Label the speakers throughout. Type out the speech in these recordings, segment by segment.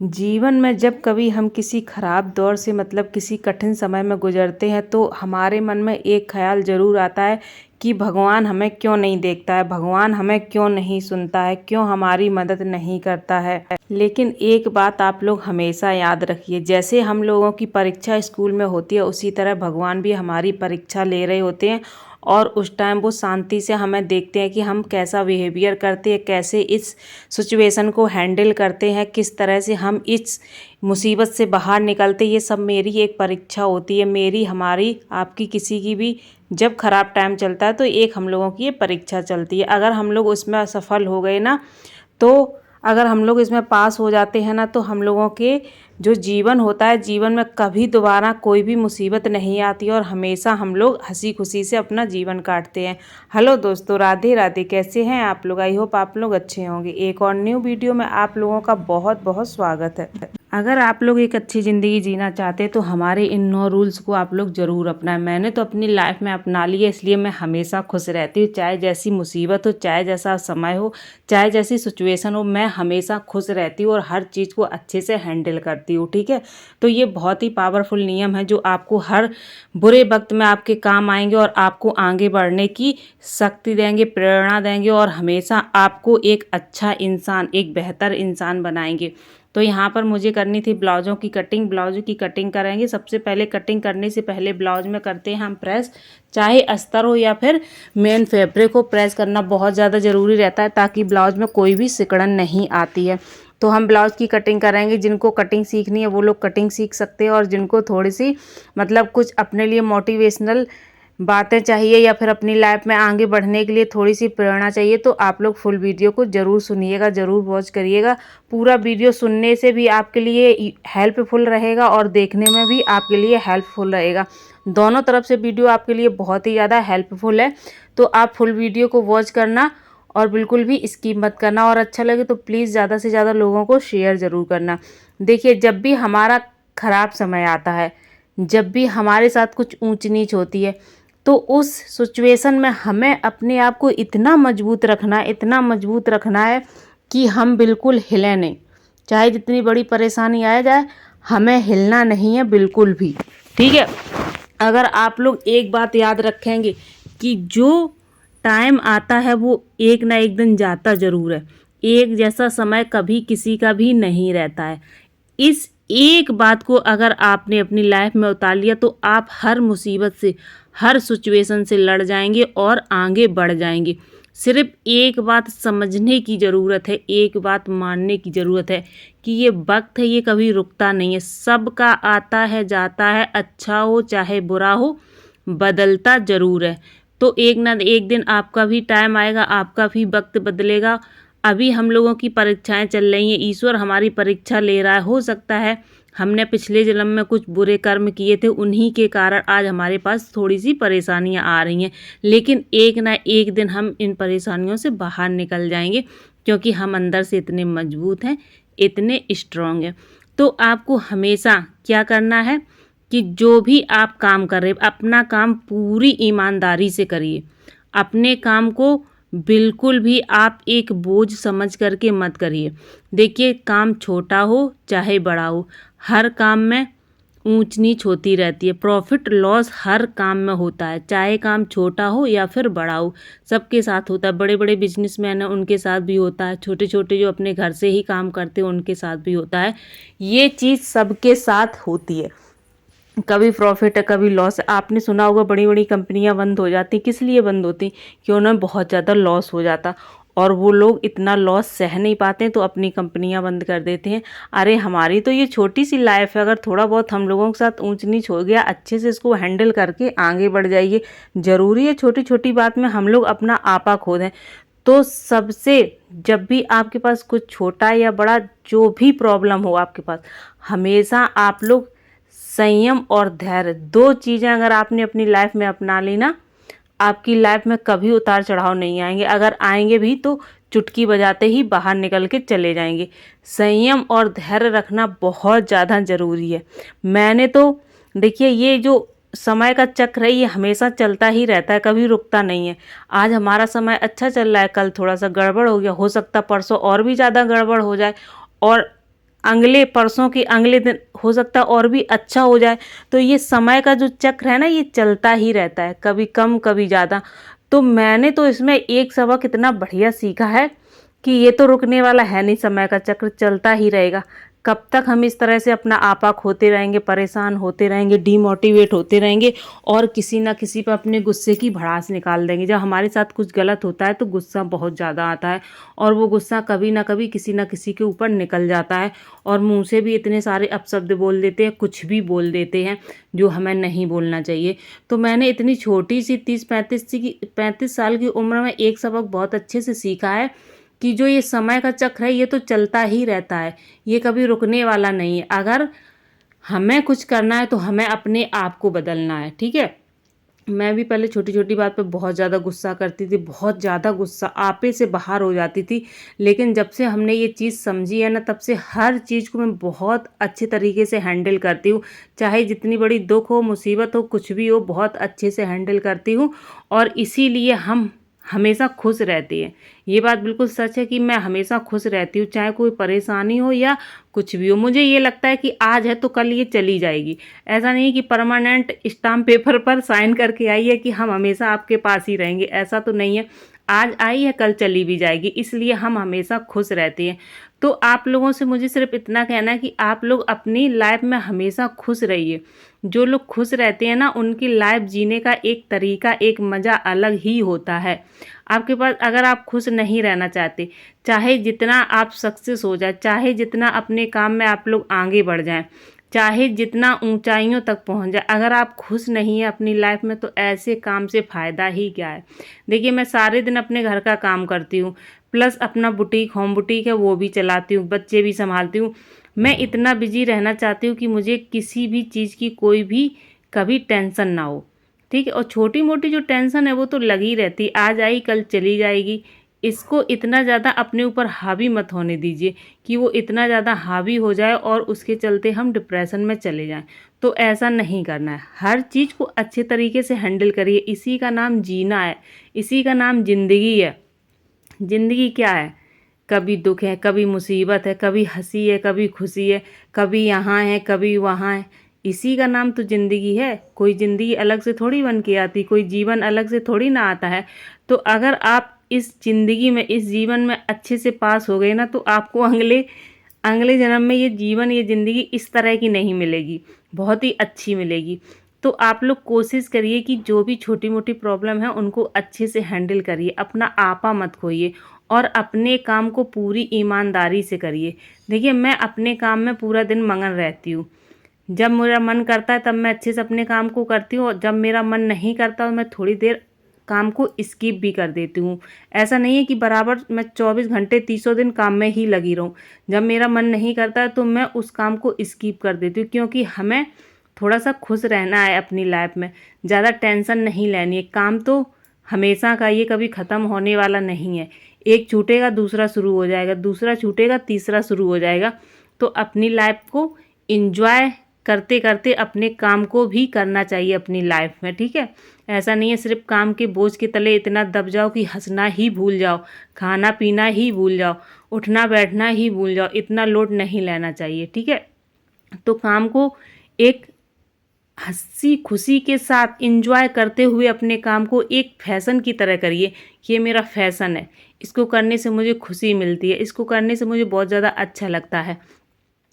Speaker 1: जीवन में जब कभी हम किसी खराब दौर से मतलब किसी कठिन समय में गुजरते हैं तो हमारे मन में एक ख्याल ज़रूर आता है कि भगवान हमें क्यों नहीं देखता है, भगवान हमें क्यों नहीं सुनता है, क्यों हमारी मदद नहीं करता है। लेकिन एक बात आप लोग हमेशा याद रखिए, जैसे हम लोगों की परीक्षा स्कूल में होती है उसी तरह भगवान भी हमारी परीक्षा ले रहे होते हैं और उस टाइम वो शांति से हमें देखते हैं कि हम कैसा बिहेवियर करते हैं, कैसे इस सिचुएशन को हैंडल करते हैं, किस तरह से हम इस मुसीबत से बाहर निकलते। ये सब मेरी एक परीक्षा होती है, मेरी, हमारी, आपकी, किसी की भी जब ख़राब टाइम चलता है तो एक हम लोगों की ये परीक्षा चलती है। अगर हम लोग उसमें असफल हो गए ना, तो अगर हम लोग इसमें पास हो जाते हैं ना, तो हम लोगों के जो जीवन होता है, जीवन में कभी दोबारा कोई भी मुसीबत नहीं आती और हमेशा हम लोग हंसी खुशी से अपना जीवन काटते हैं। हेलो दोस्तों, राधे राधे। कैसे हैं आप लोग? आई होप आप लोग अच्छे होंगे। एक और न्यू वीडियो में आप लोगों का बहुत बहुत स्वागत है। अगर आप लोग एक अच्छी ज़िंदगी जीना चाहते हैं तो हमारे इन 9 रूल्स को आप लोग ज़रूर अपनाएं। मैंने तो अपनी लाइफ में अपना लिया, इसलिए मैं हमेशा खुश रहती हूँ। चाहे जैसी मुसीबत हो, चाहे जैसा समय हो, चाहे जैसी सिचुएशन हो, मैं हमेशा खुश रहती हूँ और हर चीज़ को अच्छे से हैंडल करती हूँ। ठीक है, तो ये बहुत ही पावरफुल नियम है जो आपको हर बुरे वक्त में आपके काम आएंगे और आपको आगे बढ़ने की शक्ति देंगे, प्रेरणा देंगे और हमेशा आपको एक अच्छा इंसान, एक बेहतर इंसान बनाएंगे। तो यहाँ पर मुझे करनी थी ब्लाउज़ों की कटिंग। ब्लाउज़ की कटिंग करेंगे। सबसे पहले कटिंग करने से पहले ब्लाउज़ में करते हैं हम प्रेस। चाहे अस्तर हो या फिर मेन फैब्रिक को प्रेस करना बहुत ज़्यादा ज़रूरी रहता है ताकि ब्लाउज़ में कोई भी सिकुड़न नहीं आती है। तो हम ब्लाउज़ की कटिंग करेंगे। जिनको कटिंग सीखनी है वो लोग कटिंग सीख सकते हैं और जिनको थोड़ी सी मतलब कुछ अपने लिए मोटिवेशनल बातें चाहिए या फिर अपनी लाइफ में आगे बढ़ने के लिए थोड़ी सी प्रेरणा चाहिए तो आप लोग फुल वीडियो को ज़रूर सुनिएगा, ज़रूर वॉच करिएगा। पूरा वीडियो सुनने से भी आपके लिए हेल्पफुल रहेगा और देखने में भी आपके लिए हेल्पफुल रहेगा। दोनों तरफ से वीडियो आपके लिए बहुत ही ज़्यादा हेल्पफुल है। तो आप फुल वीडियो को वॉच करना और बिल्कुल भी स्किप मत करना और अच्छा लगे तो प्लीज़ ज़्यादा से ज़्यादा लोगों को शेयर ज़रूर करना। देखिए, जब भी हमारा ख़राब समय आता है, जब भी हमारे साथ कुछ ऊंच नीच होती है, तो उस सिचुएशन में हमें अपने आप को इतना मजबूत रखना है, इतना मजबूत रखना है कि हम बिल्कुल हिलें नहीं। चाहे जितनी बड़ी परेशानी आ जाए, हमें हिलना नहीं है बिल्कुल भी। ठीक है, अगर आप लोग एक बात याद रखेंगे कि जो टाइम आता है वो एक ना एक दिन जाता ज़रूर है। एक जैसा समय कभी किसी का भी नहीं रहता है। इस एक बात को अगर आपने अपनी लाइफ में उतार लिया तो आप हर मुसीबत से, हर सिचुएशन से लड़ जाएंगे और आगे बढ़ जाएंगे। सिर्फ एक बात समझने की ज़रूरत है, एक बात मानने की ज़रूरत है कि ये वक्त है, ये कभी रुकता नहीं है। सबका आता है जाता है, अच्छा हो चाहे बुरा हो, बदलता ज़रूर है। तो एक ना एक दिन आपका भी टाइम आएगा, आपका भी वक्त बदलेगा। अभी हम लोगों की परीक्षाएं चल रही हैं, ईश्वर हमारी परीक्षा ले रहा है। हो सकता है हमने पिछले जन्म में कुछ बुरे कर्म किए थे, उन्हीं के कारण आज हमारे पास थोड़ी सी परेशानियां आ रही हैं, लेकिन एक ना एक दिन हम इन परेशानियों से बाहर निकल जाएंगे क्योंकि हम अंदर से इतने मजबूत हैं, इतने स्ट्रांग हैं। तो आपको हमेशा क्या करना है कि जो भी आप काम कर रहे, अपना काम पूरी ईमानदारी से करिए। अपने काम को बिल्कुल भी आप एक बोझ समझ करके मत करिए। देखिए, काम छोटा हो चाहे बड़ा हो, हर काम में ऊंच नीच होती रहती है। प्रॉफिट लॉस हर काम में होता है, चाहे काम छोटा हो या फिर बड़ा हो, सबके साथ होता है। बड़े बड़े बिजनेसमैन हैं, उनके साथ भी होता है। छोटे छोटे जो अपने घर से ही काम करते हैं उनके साथ भी होता है। ये चीज़ सबके साथ होती है। कभी प्रॉफिट है, कभी लॉस है। आपने सुना होगा बड़ी बड़ी कंपनियां बंद हो जाती, किस लिए बंद होती? कि उन्हें बहुत ज़्यादा लॉस हो जाता और वो लोग इतना लॉस सह नहीं पाते तो अपनी कंपनियां बंद कर देते हैं। अरे हमारी तो ये छोटी सी लाइफ है, अगर थोड़ा बहुत हम लोगों के साथ ऊंच नीच हो गया, अच्छे से इसको हैंडल करके आगे बढ़ जाइए। ज़रूरी है छोटी छोटी बात में हम लोग अपना आपा खो दें। तो सबसे, जब भी आपके पास कुछ छोटा या बड़ा जो भी प्रॉब्लम हो आपके पास, हमेशा आप लोग संयम और धैर्य, 2 चीज़ें अगर आपने अपनी लाइफ में अपना ली ना, आपकी लाइफ में कभी उतार चढ़ाव नहीं आएंगे। अगर आएंगे भी तो चुटकी बजाते ही बाहर निकल के चले जाएंगे। संयम और धैर्य रखना बहुत ज़्यादा ज़रूरी है। मैंने तो, देखिए, ये जो समय का चक्र है ये हमेशा चलता ही रहता है, कभी रुकता नहीं है। आज हमारा समय अच्छा चल रहा है, कल थोड़ा सा गड़बड़ हो गया, हो सकता परसों और भी ज़्यादा गड़बड़ हो जाए और अगले परसों के अगले दिन हो सकता है और भी अच्छा हो जाए। तो ये समय का जो चक्र है ना, ये चलता ही रहता है, कभी कम कभी ज़्यादा। तो मैंने तो इसमें एक सबक इतना बढ़िया सीखा है कि ये तो रुकने वाला है नहीं, समय का चक्र चलता ही रहेगा। कब तक हम इस तरह से अपना आपा खोते रहेंगे, परेशान होते रहेंगे, डीमोटिवेट होते रहेंगे और किसी ना किसी पर अपने गुस्से की भड़ास निकाल देंगे। जब हमारे साथ कुछ गलत होता है तो गुस्सा बहुत ज़्यादा आता है और वो गुस्सा कभी ना कभी किसी ना किसी के ऊपर निकल जाता है और मुंह से भी इतने सारे अपशब्द बोल देते हैं, कुछ भी बोल देते हैं जो हमें नहीं बोलना चाहिए। तो मैंने इतनी छोटी सी 35 साल की उम्र में एक सबक बहुत अच्छे से सीखा है कि जो ये समय का चक्र है ये तो चलता ही रहता है, ये कभी रुकने वाला नहीं है। अगर हमें कुछ करना है तो हमें अपने आप को बदलना है, ठीक है। मैं भी पहले छोटी छोटी बात पे बहुत ज़्यादा गुस्सा करती थी, बहुत ज़्यादा गुस्सा आपे से बाहर हो जाती थी। लेकिन जब से हमने ये चीज़ समझी है ना, तब से हर चीज़ को मैं बहुत अच्छे तरीके से हैंडल करती हूँ। चाहे जितनी बड़ी दुख हो, मुसीबत हो, कुछ भी हो, बहुत अच्छे से हैंडल करती हूँ और इसीलिए हम हमेशा खुश रहते हैं। ये बात बिल्कुल सच है कि मैं हमेशा खुश रहती हूँ, चाहे कोई परेशानी हो या कुछ भी हो। मुझे ये लगता है कि आज है तो कल ये चली जाएगी। ऐसा नहीं कि परमानेंट स्टाम्प पेपर पर साइन करके आई है कि हम हमेशा आपके पास ही रहेंगे, ऐसा तो नहीं है। आज आई है कल चली भी जाएगी, इसलिए हम हमेशा खुश रहते हैं। तो आप लोगों से मुझे सिर्फ इतना कहना है कि आप लोग अपनी लाइफ में हमेशा खुश रहिए। जो लोग खुश रहते हैं ना, उनकी लाइफ जीने का एक तरीका, एक मज़ा अलग ही होता है। आपके पास अगर आप खुश नहीं रहना चाहते, चाहे जितना आप सक्सेस हो जाए, चाहे जितना अपने काम में आप लोग आगे बढ़ जाएं, चाहे जितना ऊंचाइयों तक पहुंच जाए, अगर आप खुश नहीं है अपनी लाइफ में तो ऐसे काम से फ़ायदा ही क्या है। देखिए, मैं सारे दिन अपने घर का काम करती हूँ, प्लस अपना बुटीक, होम बुटीक है वो भी चलाती हूँ, बच्चे भी संभालती हूँ। मैं इतना बिजी रहना चाहती हूँ कि मुझे किसी भी चीज़ की कोई भी कभी टेंशन ना हो, ठीक है। और छोटी मोटी जो टेंशन है वो तो लगी रहती, आज आई कल चली जाएगी। इसको इतना ज़्यादा अपने ऊपर हावी मत होने दीजिए कि वो इतना ज़्यादा हावी हो जाए और उसके चलते हम डिप्रेशन में चले जाएं। तो ऐसा नहीं करना है, हर चीज़ को अच्छे तरीके से हैंडल करिए। इसी का नाम जीना है, इसी का नाम ज़िंदगी है। ज़िंदगी क्या है, कभी दुख है, कभी मुसीबत है, कभी हंसी है, कभी खुशी है, कभी यहाँ है, कभी वहाँ है। इसी का नाम तो ज़िंदगी है। कोई ज़िंदगी अलग से थोड़ी बन के आती, कोई जीवन अलग से थोड़ी ना आता है। तो अगर आप इस ज़िंदगी में, इस जीवन में अच्छे से पास हो गए ना, तो आपको अगले अगले जन्म में ये जीवन, ये ज़िंदगी इस तरह की नहीं मिलेगी, बहुत ही अच्छी मिलेगी। तो आप लोग कोशिश करिए कि जो भी छोटी मोटी प्रॉब्लम है उनको अच्छे से हैंडल करिए, अपना आपा मत खोइए और अपने काम को पूरी ईमानदारी से करिए। देखिए, मैं अपने काम में पूरा दिन मगन रहती हूँ। जब मेरा मन करता है तब मैं अच्छे से अपने काम को करती हूँ और जब मेरा मन नहीं करता तो मैं थोड़ी देर काम को स्किप भी कर देती हूँ। ऐसा नहीं है कि बराबर मैं 24 घंटे 30 दिन काम में ही लगी रहूँ। जब मेरा मन नहीं करता है तो मैं उस काम को स्किप कर देती हूँ, क्योंकि हमें थोड़ा सा खुश रहना है अपनी लाइफ में, ज़्यादा टेंशन नहीं लेनी है। काम तो हमेशा का, ये कभी ख़त्म होने वाला नहीं है। एक छूटेगा दूसरा शुरू हो जाएगा, दूसरा छूटेगा तीसरा शुरू हो जाएगा। तो अपनी लाइफ को इंजॉय करते करते अपने काम को भी करना चाहिए अपनी लाइफ में, ठीक है। ऐसा नहीं है सिर्फ काम के बोझ के तले इतना दब जाओ कि हंसना ही भूल जाओ, खाना पीना ही भूल जाओ, उठना बैठना ही भूल जाओ। इतना लोड नहीं लेना चाहिए, ठीक है। तो काम को एक हंसी खुशी के साथ इंजॉय करते हुए अपने काम को एक फैशन की तरह करिए। ये मेरा फैशन है, इसको करने से मुझे खुशी मिलती है, इसको करने से मुझे बहुत ज़्यादा अच्छा लगता है।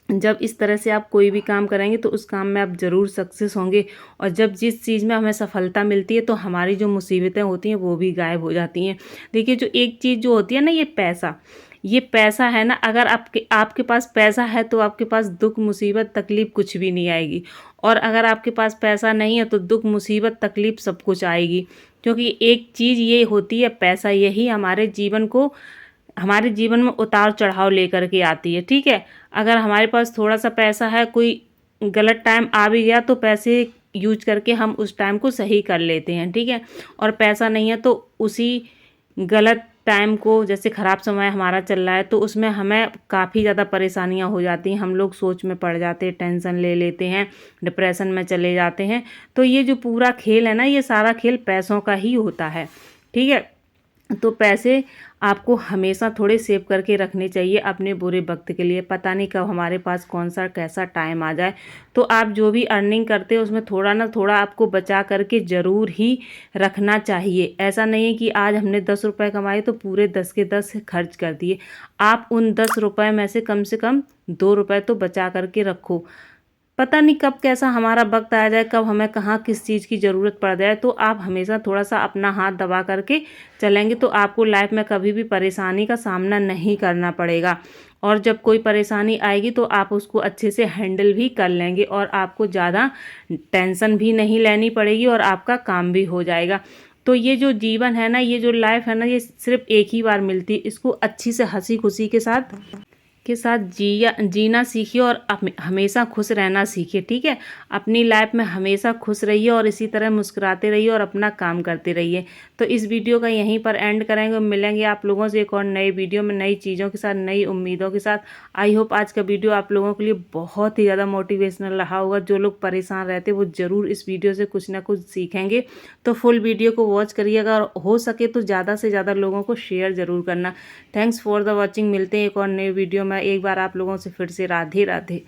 Speaker 1: जब इस तरह से आप कोई भी काम करेंगे तो उस काम में आप ज़रूर सक्सेस होंगे। और जब जिस चीज़ में हमें सफलता मिलती है तो हमारी जो मुसीबतें होती हैं वो भी गायब हो जाती हैं। देखिए, जो एक चीज़ जो होती है ना, ये पैसा है ना, अगर आपके आपके पास पैसा है तो आपके पास दुख मुसीबत तकलीफ़ कुछ भी नहीं आएगी। और अगर आपके पास पैसा नहीं है तो दुख मुसीबत तकलीफ़ सब कुछ आएगी। क्योंकि एक चीज़ ये होती है, पैसा, यही हमारे जीवन में उतार चढ़ाव लेकर के आती है, ठीक है। अगर हमारे पास थोड़ा सा पैसा है, कोई गलत टाइम आ भी गया तो पैसे यूज करके हम उस टाइम को सही कर लेते हैं, ठीक है। और पैसा नहीं है तो उसी गलत टाइम को, जैसे ख़राब समय हमारा चल रहा है तो उसमें हमें काफ़ी ज़्यादा परेशानियां हो जाती हैं, हम लोग सोच में पड़ जाते हैं, टेंशन ले लेते हैं, डिप्रेशन में चले जाते हैं। तो ये जो पूरा खेल है ना, ये सारा खेल पैसों का ही होता है, ठीक है। तो पैसे आपको हमेशा थोड़े सेव करके रखने चाहिए अपने बुरे वक्त के लिए। पता नहीं कब हमारे पास कौन सा कैसा टाइम आ जाए। तो आप जो भी अर्निंग करते हो उसमें थोड़ा ना थोड़ा आपको बचा करके ज़रूर ही रखना चाहिए। ऐसा नहीं है कि आज हमने 10 रुपये कमाए तो पूरे 10 के 10 खर्च कर दिए। आप उन 10 रुपये में से कम 2 रुपये तो बचा करके रखो। पता नहीं कब कैसा हमारा वक्त आ जाए, कब हमें कहाँ किस चीज़ की ज़रूरत पड़ जाए। तो आप हमेशा थोड़ा सा अपना हाथ दबा करके चलेंगे तो आपको लाइफ में कभी भी परेशानी का सामना नहीं करना पड़ेगा। और जब कोई परेशानी आएगी तो आप उसको अच्छे से हैंडल भी कर लेंगे और आपको ज़्यादा टेंशन भी नहीं लेनी पड़ेगी और आपका काम भी हो जाएगा। तो ये जो जीवन है ना, ये जो लाइफ है ना, ये सिर्फ एक ही बार मिलती है। इसको अच्छी से हंसी खुशी के साथ जीना सीखिए और हमेशा खुश रहना सीखिए। ठीक है, अपनी लाइफ में हमेशा खुश रहिए और इसी तरह मुस्कुराते रहिए और अपना काम करते रहिए। तो इस वीडियो का यहीं पर एंड करेंगे। मिलेंगे आप लोगों से एक और नए वीडियो में नई चीज़ों के साथ, नई उम्मीदों के साथ। आई होप आज का वीडियो आप लोगों के लिए बहुत ही ज़्यादा मोटिवेशनल रहा होगा। जो लोग परेशान रहते वो ज़रूर इस वीडियो से कुछ ना कुछ सीखेंगे। तो फुल वीडियो को वॉच करिएगा और हो सके तो ज़्यादा से ज़्यादा लोगों को शेयर ज़रूर करना। Thanks for the watching. मिलते हैं एक और नए वीडियो में। एक बार आप लोगों से फिर से राधे राधे।